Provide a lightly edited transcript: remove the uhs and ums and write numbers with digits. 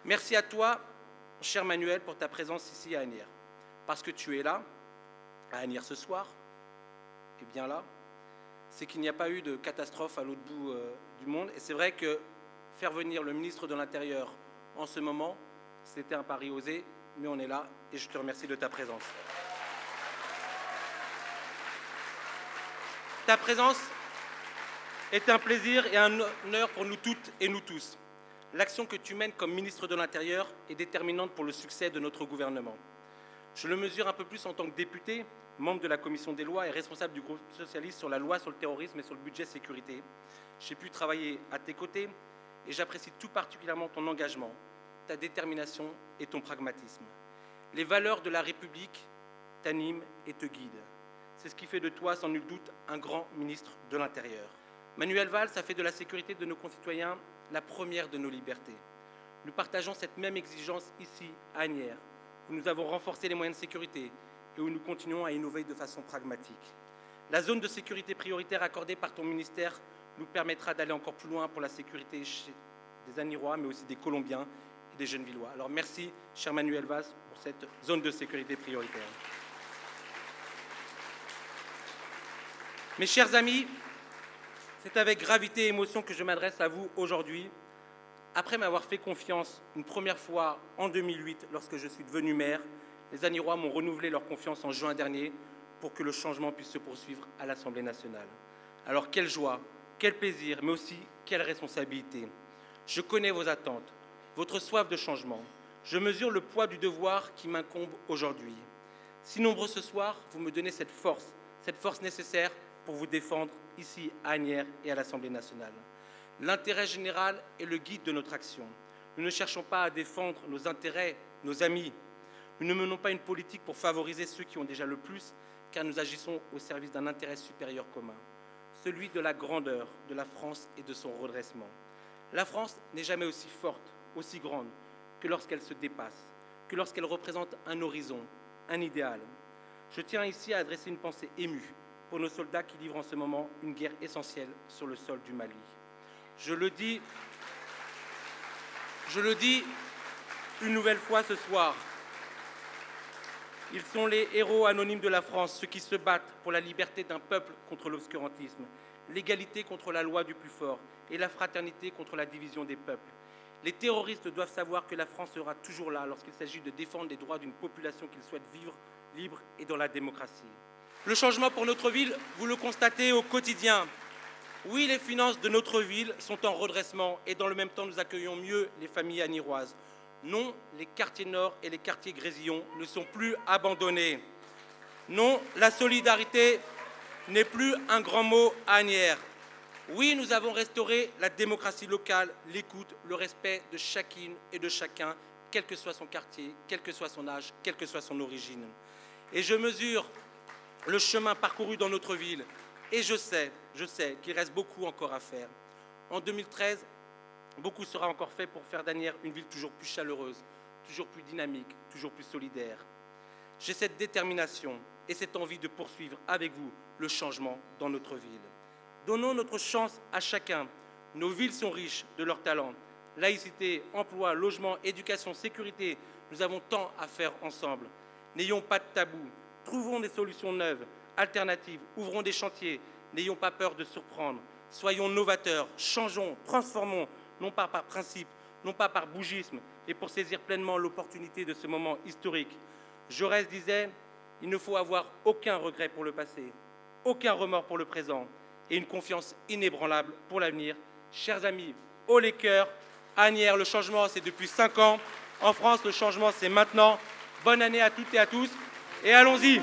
Merci à toi, cher Manuel, pour ta présence ici à Asnières. Parce que tu es là, à Asnières ce soir, et bien là, c'est qu'il n'y a pas eu de catastrophe à l'autre bout du monde. Et c'est vrai que faire venir le ministre de l'Intérieur en ce moment, c'était un pari osé, mais on est là et je te remercie de ta présence. Ta présence est un plaisir et un honneur pour nous toutes et nous tous. L'action que tu mènes comme ministre de l'Intérieur est déterminante pour le succès de notre gouvernement. Je le mesure un peu plus en tant que député, membre de la commission des lois et responsable du groupe socialiste sur la loi sur le terrorisme et sur le budget sécurité. J'ai pu travailler à tes côtés et j'apprécie tout particulièrement ton engagement, ta détermination et ton pragmatisme. Les valeurs de la République t'animent et te guident. C'est ce qui fait de toi, sans nul doute, un grand ministre de l'Intérieur. Manuel Valls a fait de la sécurité de nos concitoyens la première de nos libertés. Nous partageons cette même exigence ici, à Asnières, où nous avons renforcé les moyens de sécurité et où nous continuons à innover de façon pragmatique. La zone de sécurité prioritaire accordée par ton ministère nous permettra d'aller encore plus loin pour la sécurité des Asniérois, mais aussi des Colombiens et des Gennevillois. Alors merci, cher Manuel Valls, pour cette zone de sécurité prioritaire. Mes chers amis, c'est avec gravité et émotion que je m'adresse à vous aujourd'hui. Après m'avoir fait confiance une première fois en 2008, lorsque je suis devenu maire, les Asniérois m'ont renouvelé leur confiance en juin dernier pour que le changement puisse se poursuivre à l'Assemblée nationale. Alors quelle joie, quel plaisir, mais aussi quelle responsabilité. Je connais vos attentes, votre soif de changement. Je mesure le poids du devoir qui m'incombe aujourd'hui. Si nombreux ce soir, vous me donnez cette force nécessaire pour vous défendre ici à Asnières et à l'Assemblée nationale. L'intérêt général est le guide de notre action. Nous ne cherchons pas à défendre nos intérêts, nos amis. Nous ne menons pas une politique pour favoriser ceux qui ont déjà le plus, car nous agissons au service d'un intérêt supérieur commun, celui de la grandeur de la France et de son redressement. La France n'est jamais aussi forte, aussi grande, que lorsqu'elle se dépasse, que lorsqu'elle représente un horizon, un idéal. Je tiens ici à adresser une pensée émue pour nos soldats qui livrent en ce moment une guerre essentielle sur le sol du Mali. Je le dis une nouvelle fois ce soir. Ils sont les héros anonymes de la France, ceux qui se battent pour la liberté d'un peuple contre l'obscurantisme, l'égalité contre la loi du plus fort et la fraternité contre la division des peuples. Les terroristes doivent savoir que la France sera toujours là lorsqu'il s'agit de défendre les droits d'une population qui souhaite vivre libre et dans la démocratie. Le changement pour notre ville, vous le constatez au quotidien. Oui, les finances de notre ville sont en redressement et dans le même temps, nous accueillons mieux les familles asniéroises. Non, les quartiers nord et les quartiers grésillons ne sont plus abandonnés. Non, la solidarité n'est plus un grand mot à Asnières. Oui, nous avons restauré la démocratie locale, l'écoute, le respect de chacune et de chacun, quel que soit son quartier, quel que soit son âge, quelle que soit son origine. Et je mesure le chemin parcouru dans notre ville et je sais qu'il reste beaucoup encore à faire. En 2013, beaucoup sera encore fait pour faire d'Asnières une ville toujours plus chaleureuse, toujours plus dynamique, toujours plus solidaire. J'ai cette détermination et cette envie de poursuivre avec vous le changement dans notre ville. Donnons notre chance à chacun. Nos villes sont riches de leurs talents. Laïcité, emploi, logement, éducation, sécurité, nous avons tant à faire ensemble. N'ayons pas de tabou, trouvons des solutions neuves, alternatives, ouvrons des chantiers, n'ayons pas peur de surprendre. Soyons novateurs, changeons, transformons, non pas par principe, non pas par bougisme, mais pour saisir pleinement l'opportunité de ce moment historique. Jaurès disait « Il ne faut avoir aucun regret pour le passé, aucun remords pour le présent et une confiance inébranlable pour l'avenir. » Chers amis, haut les cœurs, à Asnières, le changement c'est depuis 5 ans. En France, le changement c'est maintenant. Bonne année à toutes et à tous et allons-y!